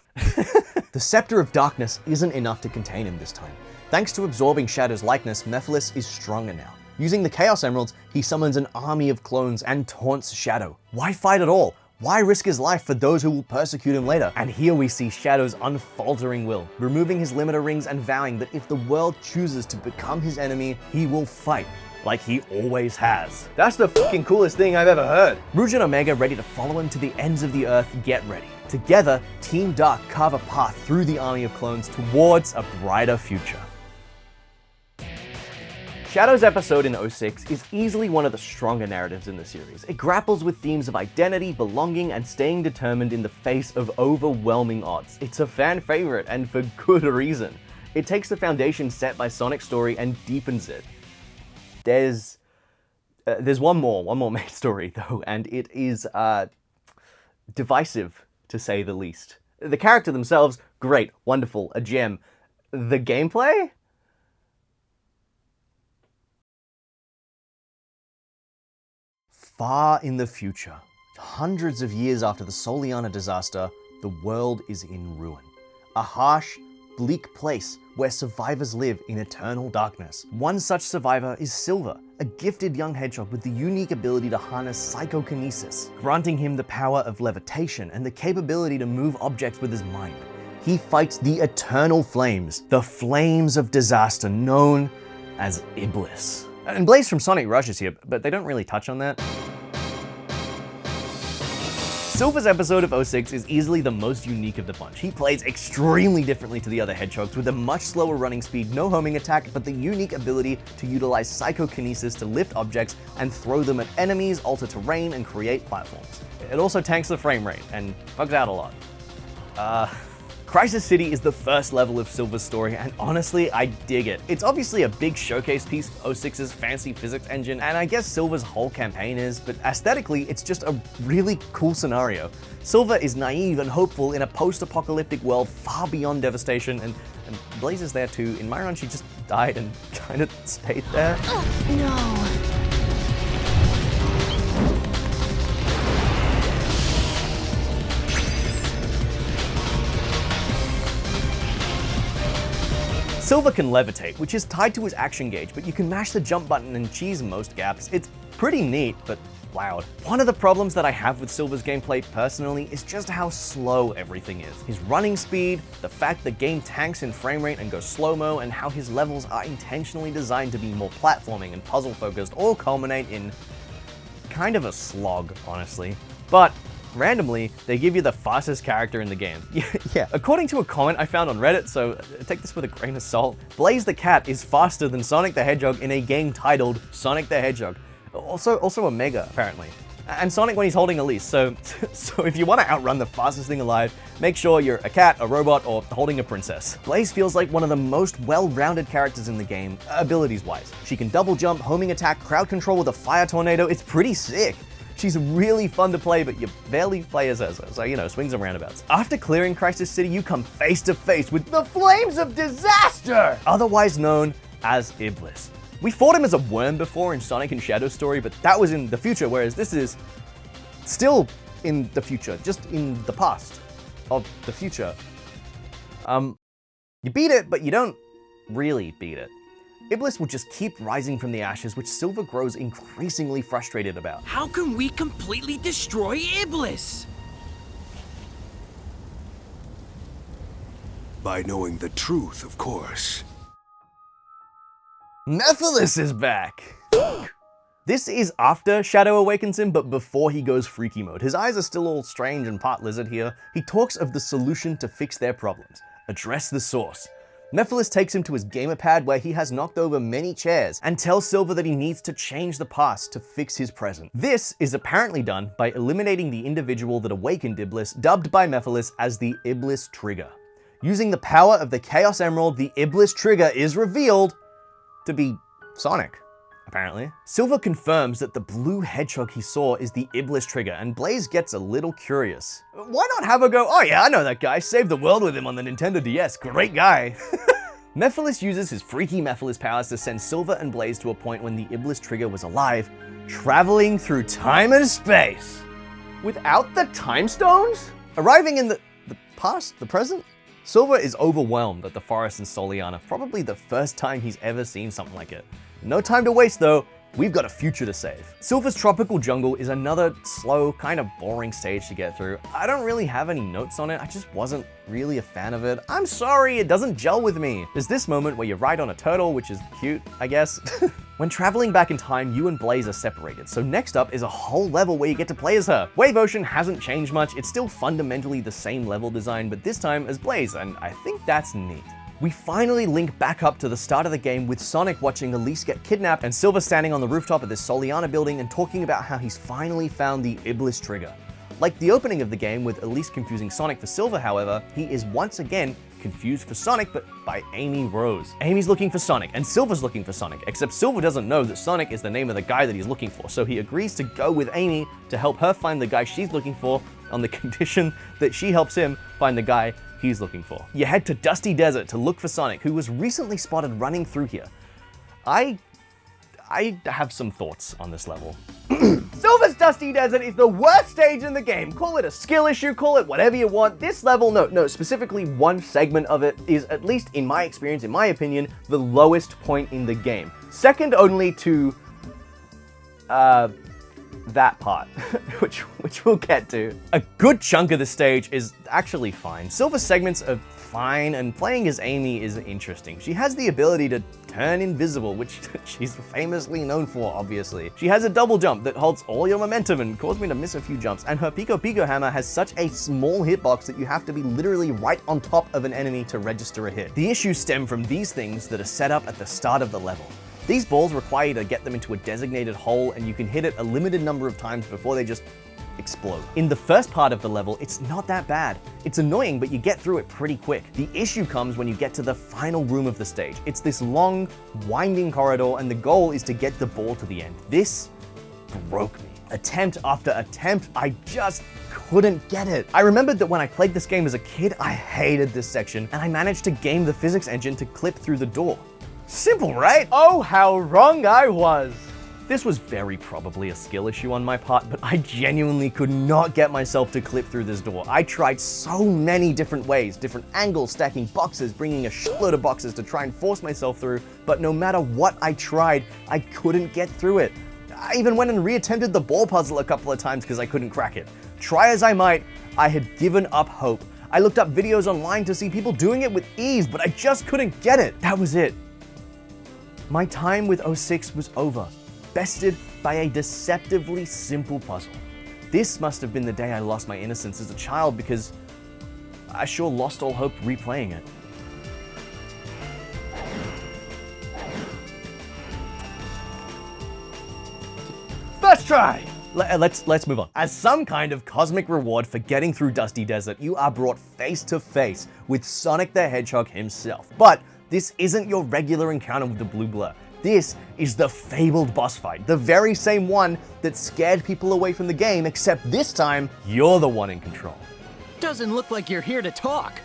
The Scepter of Darkness isn't enough to contain him this time. Thanks to absorbing Shadow's likeness, Mephiles is stronger now. Using the Chaos Emeralds, he summons an army of clones and taunts Shadow. Why fight at all? Why risk his life for those who will persecute him later? And here we see Shadow's unfaltering will, removing his limiter rings and vowing that if the world chooses to become his enemy, he will fight, like he always has. That's the fucking coolest thing I've ever heard. Rouge and Omega ready to follow him to the ends of the earth, get ready. Together, Team Dark carve a path through the army of clones towards a brighter future. Shadow's episode in 06 is easily one of the stronger narratives in the series. It grapples with themes of identity, belonging, and staying determined in the face of overwhelming odds. It's a fan favorite, and for good reason. It takes the foundation set by Sonic's story and deepens it. There's one more main story though, and it is divisive to say the least. The character themselves, great, wonderful, a gem. The gameplay? Far in the future, hundreds of years after the Soleanna disaster, the world is in ruin. A harsh, bleak place where survivors live in eternal darkness. One such survivor is Silver, a gifted young hedgehog with the unique ability to harness psychokinesis, granting him the power of levitation and the capability to move objects with his mind. He fights the eternal flames, the flames of disaster known as Iblis. And Blaze from Sonic Rush is here, but they don't really touch on that. Silver's episode of 06 is easily the most unique of the bunch. He plays extremely differently to the other hedgehogs with a much slower running speed, no homing attack, but the unique ability to utilize psychokinesis to lift objects and throw them at enemies, alter terrain, and create platforms. It also tanks the frame rate and bugs out a lot. Crisis City is the first level of Silver's story, and honestly, I dig it. It's obviously a big showcase piece of 06's fancy physics engine, and I guess Silver's whole campaign is, but aesthetically, it's just a really cool scenario. Silver is naive and hopeful in a post-apocalyptic world far beyond devastation, and Blaze is there too. In my run, she just died and kind of stayed there. No. Silver can levitate, which is tied to his action gauge, but you can mash the jump button and cheese most gaps. It's pretty neat, but loud. One of the problems that I have with Silver's gameplay personally is just how slow everything is. His running speed, the fact the game tanks in frame rate and goes slow-mo, and how his levels are intentionally designed to be more platforming and puzzle-focused all culminate in kind of a slog, honestly. But randomly, they give you the fastest character in the game. Yeah, according to a comment I found on Reddit, so take this with a grain of salt, Blaze the Cat is faster than Sonic the Hedgehog in a game titled Sonic the Hedgehog. Also Omega, apparently. And Sonic when he's holding Elise, so if you want to outrun the fastest thing alive, make sure you're a cat, a robot, or holding a princess. Blaze feels like one of the most well-rounded characters in the game, abilities-wise. She can double jump, homing attack, crowd control with a fire tornado, it's pretty sick. She's really fun to play, but you barely play as her, so you know, swings and roundabouts. After clearing Crisis City, you come face to face with the Flames of Disaster, otherwise known as Iblis. We fought him as a worm before in Sonic and Shadow's story, but that was in the future, whereas this is still in the future, just in the past of the future. You beat it, but you don't really beat it. Iblis will just keep rising from the ashes, which Silver grows increasingly frustrated about. How can we completely destroy Iblis? By knowing the truth, of course. Mephiles is back! This is after Shadow awakens him, but before he goes freaky mode. His eyes are still all strange and part lizard here. He talks of the solution to fix their problems. Address the source. Mephiles takes him to his gamer pad where he has knocked over many chairs and tells Silver that he needs to change the past to fix his present. This is apparently done by eliminating the individual that awakened Iblis, dubbed by Mephiles as the Iblis Trigger. Using the power of the Chaos Emerald, the Iblis Trigger is revealed to be Sonic, apparently. Silver confirms that the blue hedgehog he saw is the Iblis Trigger, and Blaze gets a little curious. Why not have her go, oh yeah, I know that guy, saved the world with him on the Nintendo DS, great guy. Mephiles uses his freaky Mephiles powers to send Silver and Blaze to a point when the Iblis Trigger was alive, traveling through time and space. Without the time stones? Arriving in the past, the present? Silver is overwhelmed at the forest in Soleanna, probably the first time he's ever seen something like it. No time to waste though, we've got a future to save. Silver's tropical jungle is another slow, kind of boring stage to get through. I don't really have any notes on it, I just wasn't really a fan of it. I'm sorry, it doesn't gel with me. There's this moment where you ride on a turtle, which is cute, I guess. When traveling back in time, you and Blaze are separated, so next up is a whole level where you get to play as her. Wave Ocean hasn't changed much, it's still fundamentally the same level design, but this time as Blaze, and I think that's neat. We finally link back up to the start of the game with Sonic watching Elise get kidnapped and Silver standing on the rooftop of this Soleanna building and talking about how he's finally found the Iblis Trigger. Like the opening of the game with Elise confusing Sonic for Silver, however, he is once again confused for Sonic, but by Amy Rose. Amy's looking for Sonic, and Silver's looking for Sonic, except Silver doesn't know that Sonic is the name of the guy that he's looking for, so he agrees to go with Amy to help her find the guy she's looking for on the condition that she helps him find the guy he's looking for. You head to Dusty Desert to look for Sonic, who was recently spotted running through here. I have some thoughts on this level. Silver's Dusty Desert is the worst stage in the game. Call it a skill issue, call it whatever you want. This level, no, specifically one segment of it is, at least in my experience, in my opinion, the lowest point in the game. Second only to, that part, which we'll get to. A good chunk of the stage is actually fine. Silver's segments are fine, and playing as Amy is interesting. She has the ability to turn invisible, which she's famously known for, obviously. She has a double jump that holds all your momentum and caused me to miss a few jumps, and her Pico Pico hammer has such a small hitbox that you have to be literally right on top of an enemy to register a hit. The issues stem from these things that are set up at the start of the level. These balls require you to get them into a designated hole, and you can hit it a limited number of times before they just explode. In the first part of the level, it's not that bad. It's annoying, but you get through it pretty quick. The issue comes when you get to the final room of the stage. It's this long, winding corridor, and the goal is to get the ball to the end. This broke me. Attempt after attempt, I just couldn't get it. I remembered that when I played this game as a kid, I hated this section, and I managed to game the physics engine to clip through the door. Simple, right? Oh, how wrong I was. This was very probably a skill issue on my part, but I genuinely could not get myself to clip through this door. I tried so many different ways, different angles, stacking boxes, bringing a shitload of boxes to try and force myself through, but no matter what I tried, I couldn't get through it. I even went and reattempted the ball puzzle a couple of times because I couldn't crack it. Try as I might, I had given up hope. I looked up videos online to see people doing it with ease, but I just couldn't get it. That was it. My time with 06 was over, bested by a deceptively simple puzzle. This must have been the day I lost my innocence as a child, because I sure lost all hope replaying it. First try! Let's move on. As some kind of cosmic reward for getting through Dusty Desert, you are brought face to face with Sonic the Hedgehog himself. But this isn't your regular encounter with the blue blur. This is the fabled boss fight, the very same one that scared people away from the game, except this time, you're the one in control. Doesn't look like you're here to talk.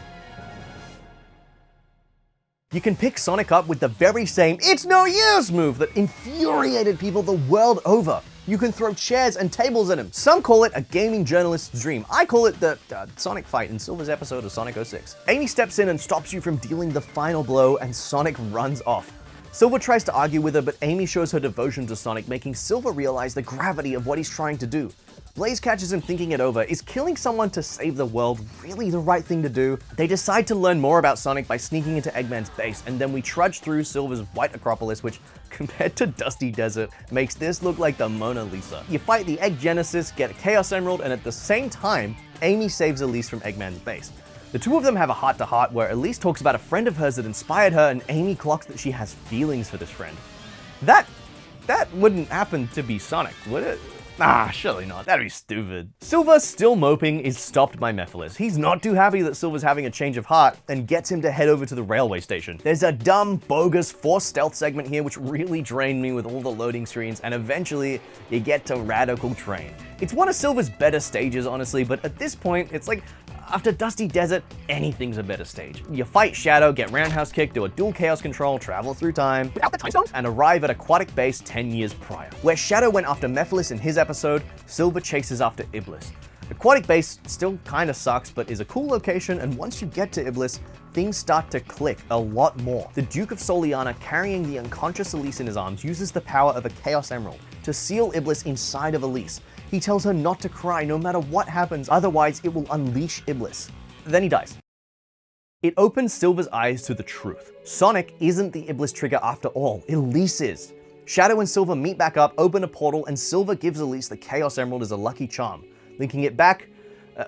You can pick Sonic up with the very same "it's no use" move that infuriated people the world over. You can throw chairs and tables at him. Some call it a gaming journalist's dream. I call it the Sonic fight in Silver's episode of Sonic 06. Amy steps in and stops you from dealing the final blow, and Sonic runs off. Silver tries to argue with her, but Amy shows her devotion to Sonic, making Silver realize the gravity of what he's trying to do. Blaze catches him thinking it over. Is killing someone to save the world really the right thing to do? They decide to learn more about Sonic by sneaking into Eggman's base, and then we trudge through Silver's white Acropolis, which, compared to Dusty Desert, makes this look like the Mona Lisa. You fight the Egg Genesis, get a Chaos Emerald, and at the same time, Amy saves Elise from Eggman's base. The two of them have a heart-to-heart where Elise talks about a friend of hers that inspired her, and Amy clocks that she has feelings for this friend. That wouldn't happen to be Sonic, would it? Ah, surely not. That'd be stupid. Silver, still moping, is stopped by Mephiles. He's not too happy that Silver's having a change of heart and gets him to head over to the railway station. There's a dumb, bogus forced stealth segment here which really drained me with all the loading screens, and eventually you get to Radical Train. It's one of Silver's better stages, honestly, but at this point, it's like, after Dusty Desert, anything's a better stage. You fight Shadow, get roundhouse kick, do a dual chaos control, travel through time, without the time stones, and arrive at Aquatic Base 10 years prior. Where Shadow went after Mephiles in his episode, Silver chases after Iblis. Aquatic Base still kinda sucks, but is a cool location, and once you get to Iblis, things start to click a lot more. The Duke of Soleanna, carrying the unconscious Elise in his arms, uses the power of a Chaos Emerald to seal Iblis inside of Elise. He tells her not to cry no matter what happens, otherwise it will unleash Iblis. Then he dies. It opens Silver's eyes to the truth. Sonic isn't the Iblis trigger after all, Elise is. Shadow and Silver meet back up, open a portal, and Silver gives Elise the Chaos Emerald as a lucky charm, linking it back,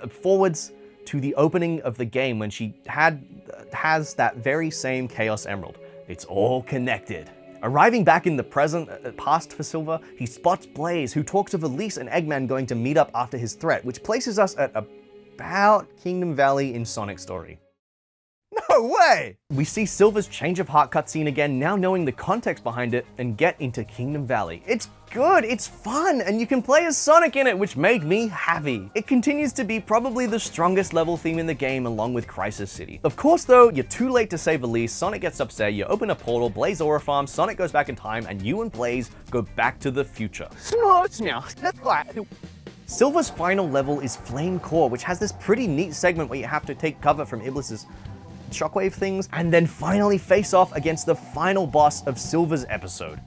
forwards to the opening of the game when she has that very same Chaos Emerald. It's all connected. Arriving back in the past for Silver, he spots Blaze, who talks of Elise and Eggman going to meet up after his threat, which places us at about Kingdom Valley in Sonic's story. No way! We see Silver's change of heart cutscene again, now knowing the context behind it, and get into Kingdom Valley. It's good, it's fun, and you can play as Sonic in it, which made me happy. It continues to be probably the strongest level theme in the game, along with Crisis City. Of course though, you're too late to save Elise, Sonic gets upset, you open a portal, Blaze aura farm, Sonic goes back in time, and you and Blaze go back to the future. Silver's final level is Flame Core, which has this pretty neat segment where you have to take cover from Iblis's shockwave things, and then finally face off against the final boss of Silver's episode,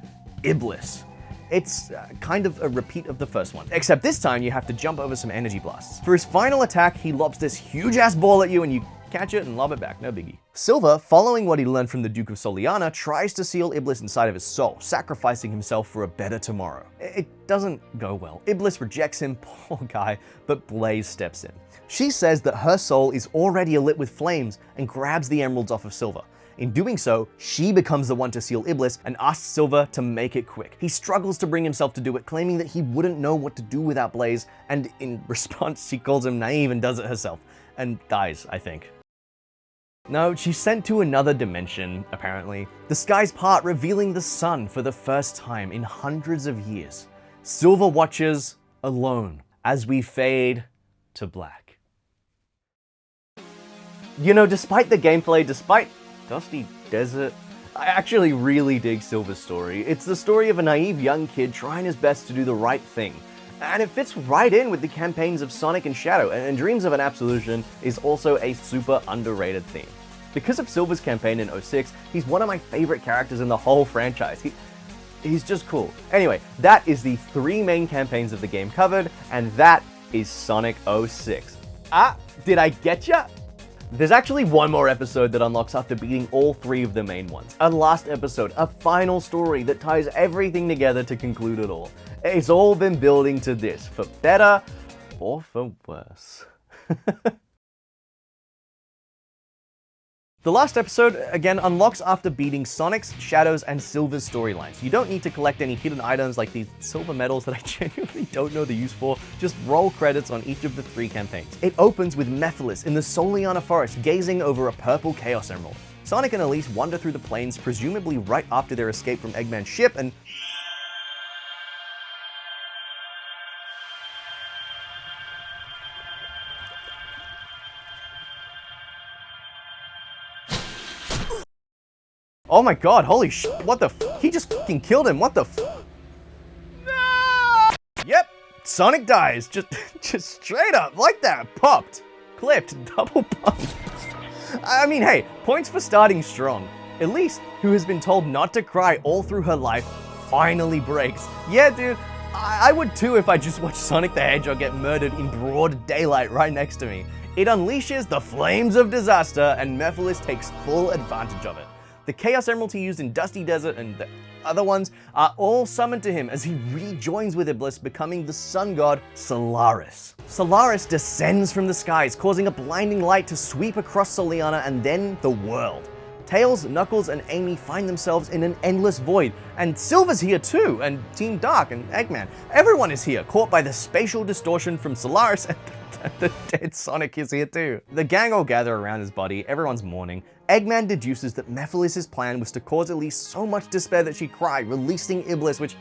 Iblis. It's kind of a repeat of the first one, except this time you have to jump over some energy blasts. For his final attack, he lobs this huge ass ball at you and you catch it and lob it back, no biggie. Silver, following what he learned from the Duke of Soleanna, tries to seal Iblis inside of his soul, sacrificing himself for a better tomorrow. It doesn't go well. Iblis rejects him, poor guy, but Blaze steps in. She says that her soul is already alit with flames and grabs the emeralds off of Silver. In doing so, she becomes the one to seal Iblis and asks Silver to make it quick. He struggles to bring himself to do it, claiming that he wouldn't know what to do without Blaze, and in response, she calls him naive and does it herself. And dies, I think. No, she's sent to another dimension, apparently. The skies part, revealing the sun for the first time in hundreds of years. Silver watches alone as we fade to black. You know, despite the gameplay, despite Dusty Desert, I actually really dig Silver's story. It's the story of a naive young kid trying his best to do the right thing. And it fits right in with the campaigns of Sonic and Shadow, and Dreams of an Absolution is also a super underrated theme. Because of Silver's campaign in 06, he's one of my favorite characters in the whole franchise. He's just cool. Anyway, that is the 3 main campaigns of the game covered, and that is Sonic 06. Ah, did I get ya? There's actually one more episode that unlocks after beating all 3 of the main ones. A last episode, a final story that ties everything together to conclude it all. It's all been building to this, for better or for worse. The last episode, again, unlocks after beating Sonic's, Shadow's, and Silver's storylines. You don't need to collect any hidden items like these silver medals that I genuinely don't know the use for, just roll credits on each of the 3 campaigns. It opens with Mephiles in the Soleanna forest gazing over a purple Chaos Emerald. Sonic and Elise wander through the plains, presumably right after their escape from Eggman's ship, and oh my god, holy sh**, what the f***? He just f***ing killed him, what the f***? No! Yep, Sonic dies, just straight up, like that, popped, clipped, double pumped. I mean, hey, points for starting strong. Elise, who has been told not to cry all through her life, finally breaks. Yeah, dude, I would too if I just watched Sonic the Hedgehog get murdered in broad daylight right next to me. It unleashes the flames of disaster, and Mephiles takes full advantage of it. The Chaos Emerald he used in Dusty Desert and the other ones are all summoned to him as he rejoins with Iblis, becoming the sun god Solaris. Solaris descends from the skies, causing a blinding light to sweep across Soleanna and then the world. Tails, Knuckles, and Amy find themselves in an endless void, and Silver's here too, and Team Dark and Eggman. Everyone is here, caught by the spatial distortion from Solaris, and the dead Sonic is here too. The gang all gather around his body, everyone's mourning. Eggman deduces that Mephiles' plan was to cause Elise so much despair that she'd cry, releasing Iblis, which,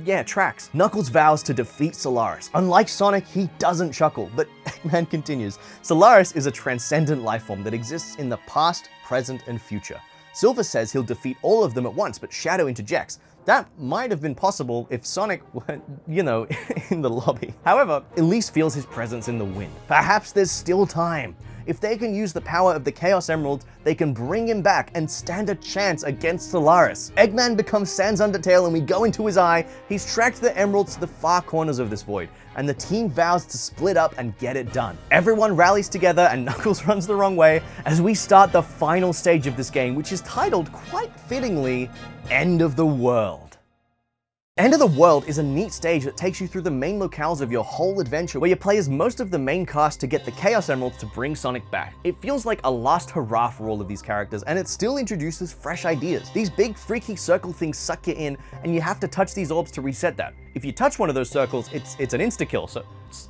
yeah, tracks. Knuckles vows to defeat Solaris. Unlike Sonic, he doesn't chuckle, but Eggman continues. Solaris is a transcendent lifeform that exists in the past, present, and future. Silver says he'll defeat all of them at once, but Shadow interjects. That might have been possible if Sonic were, you know, in the lobby. However, Elise feels his presence in the wind. Perhaps there's still time. If they can use the power of the Chaos Emerald, they can bring him back and stand a chance against Solaris. Eggman becomes Sans Undertale and we go into his eye. He's tracked the emeralds to the far corners of this void, and the team vows to split up and get it done. Everyone rallies together and Knuckles runs the wrong way as we start the final stage of this game, which is titled, quite fittingly, End of the World. End of the World is a neat stage that takes you through the main locales of your whole adventure, where you play as most of the main cast to get the Chaos Emeralds to bring Sonic back. It feels like a last hurrah for all of these characters, and it still introduces fresh ideas. These big freaky circle things suck you in, and you have to touch these orbs to reset that. If you touch one of those circles, it's an insta-kill,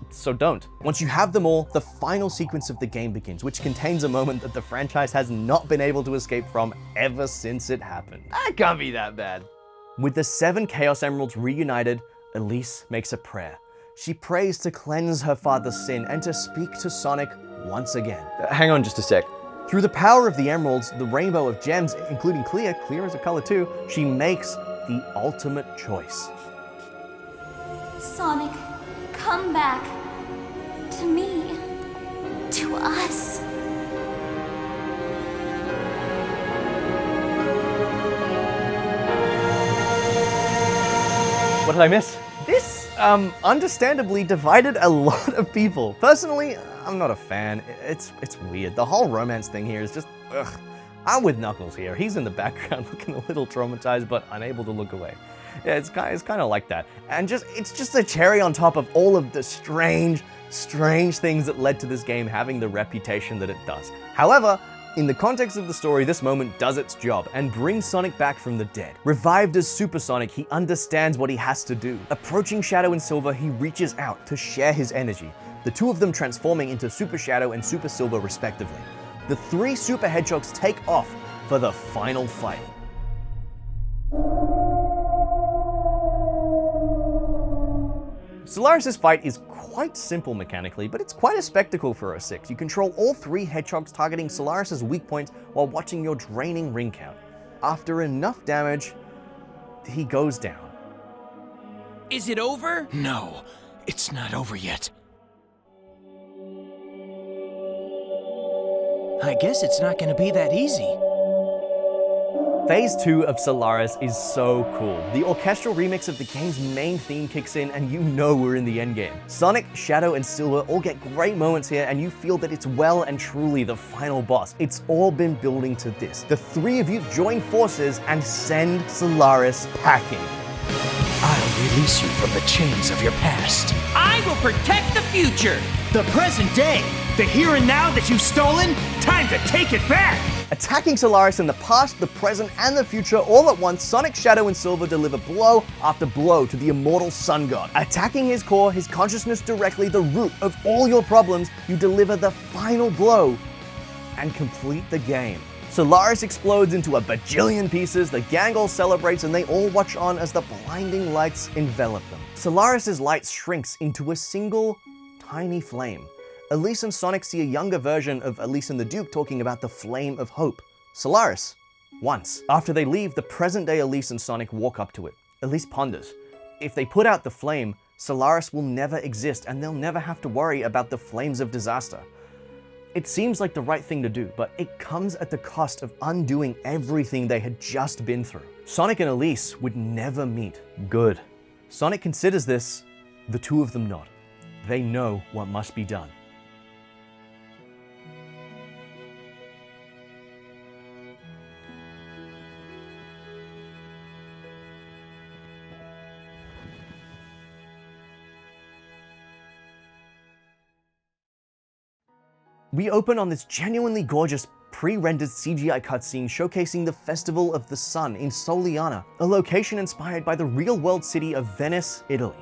so don't. Once you have them all, the final sequence of the game begins, which contains a moment that the franchise has not been able to escape from ever since it happened. That can't be that bad. With the 7 Chaos Emeralds reunited, Elise makes a prayer. She prays to cleanse her father's sin and to speak to Sonic once again. Hang on just a sec. Through the power of the emeralds, the rainbow of gems, including clear as a color too, she makes the ultimate choice. Sonic, come back. To me. To us. What did I miss? This, understandably divided a lot of people. Personally, I'm not a fan. It's weird. The whole romance thing here is just, ugh. I'm with Knuckles here. He's in the background looking a little traumatized, but unable to look away. Yeah, it's kind of like that. And it's just a cherry on top of all of the strange things that led to this game having the reputation that it does. However, in the context of the story, this moment does its job and brings Sonic back from the dead. Revived as Super Sonic, he understands what he has to do. Approaching Shadow and Silver, he reaches out to share his energy, the two of them transforming into Super Shadow and Super Silver respectively. The 3 Super Hedgehogs take off for the final fight. Solaris' fight is quite simple mechanically, but it's quite a spectacle for a 6. You control all 3 Hedgehogs targeting Solaris' weak points while watching your draining ring count. After enough damage, he goes down. Is it over? No, it's not over yet. I guess it's not gonna be that easy. Phase 2 of Solaris is so cool. The orchestral remix of the game's main theme kicks in and you know we're in the endgame. Sonic, Shadow, and Silver all get great moments here and you feel that it's well and truly the final boss. It's all been building to this. The 3 of you join forces and send Solaris packing. I'll release you from the chains of your past. I will protect the future. The present day, the here and now that you've stolen, time to take it back! Attacking Solaris in the past, the present, and the future all at once, Sonic, Shadow, and Silver deliver blow after blow to the immortal Sun God. Attacking his core, his consciousness directly, the root of all your problems, you deliver the final blow and complete the game. Solaris explodes into a bajillion pieces, the gang all celebrates, and they all watch on as the blinding lights envelop them. Solaris' light shrinks into a single tiny flame. Elise and Sonic see a younger version of Elise and the Duke talking about the flame of hope. Solaris, once. After they leave, the present-day Elise and Sonic walk up to it. Elise ponders. If they put out the flame, Solaris will never exist and they'll never have to worry about the flames of disaster. It seems like the right thing to do, but it comes at the cost of undoing everything they had just been through. Sonic and Elise would never meet. Good. Sonic considers this, the two of them not. They know what must be done. We open on this genuinely gorgeous pre-rendered CGI cutscene showcasing the Festival of the Sun in Soleanna, a location inspired by the real-world city of Venice, Italy.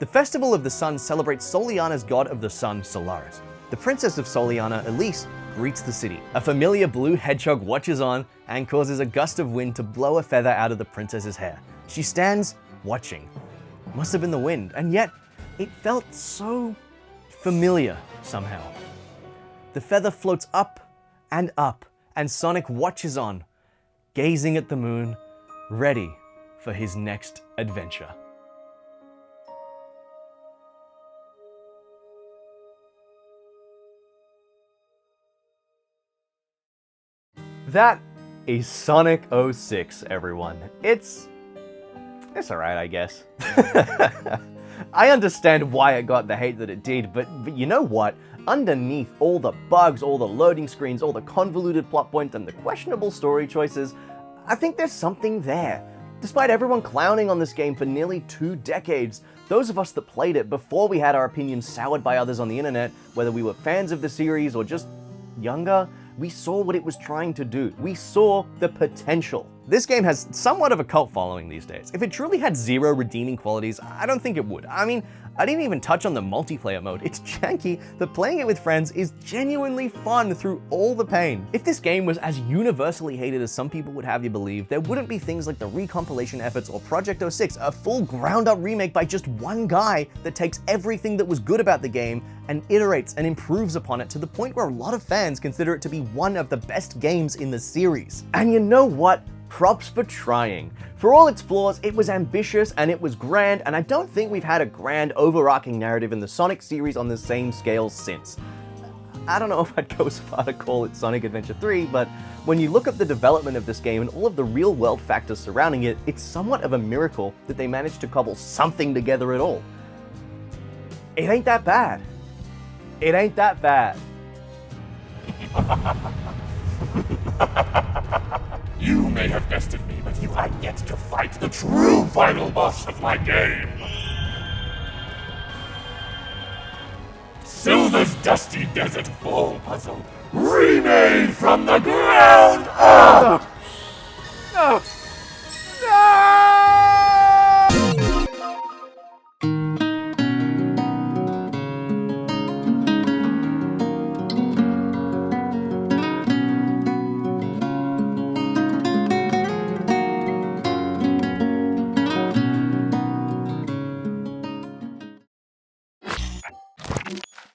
The Festival of the Sun celebrates Soleanna's god of the sun, Solaris. The princess of Soleanna, Elise, greets the city. A familiar blue hedgehog watches on and causes a gust of wind to blow a feather out of the princess's hair. She stands watching. Must have been the wind, and yet it felt so familiar somehow. The feather floats up, and Sonic watches on, gazing at the moon, ready for his next adventure. That is Sonic 06, everyone. It's alright, I guess. I understand why it got the hate that it did, but you know what? Underneath all the bugs, all the loading screens, all the convoluted plot points, and the questionable story choices, I think there's something there. Despite everyone clowning on this game for nearly 2 decades, those of us that played it before we had our opinions soured by others on the internet, whether we were fans of the series or just younger, we saw what it was trying to do. We saw the potential. This game has somewhat of a cult following these days. If it truly had 0 redeeming qualities, I don't think it would. I mean, I didn't even touch on the multiplayer mode. It's janky, but playing it with friends is genuinely fun through all the pain. If this game was as universally hated as some people would have you believe, there wouldn't be things like the recompilation efforts or Project 06, a full ground-up remake by just one guy that takes everything that was good about the game and iterates and improves upon it to the point where a lot of fans consider it to be one of the best games in the series. And you know what? Props for trying. For all its flaws, it was ambitious and it was grand, and I don't think we've had a grand overarching narrative in the Sonic series on the same scale since. I don't know if I'd go so far to call it Sonic Adventure 3, but when you look at the development of this game and all of the real-world factors surrounding it, it's somewhat of a miracle that they managed to cobble something together at all. It ain't that bad. It ain't that bad. You may have bested me, but you have yet to fight the true final boss of my game. Silver's dusty desert ball puzzle, remade from the ground up!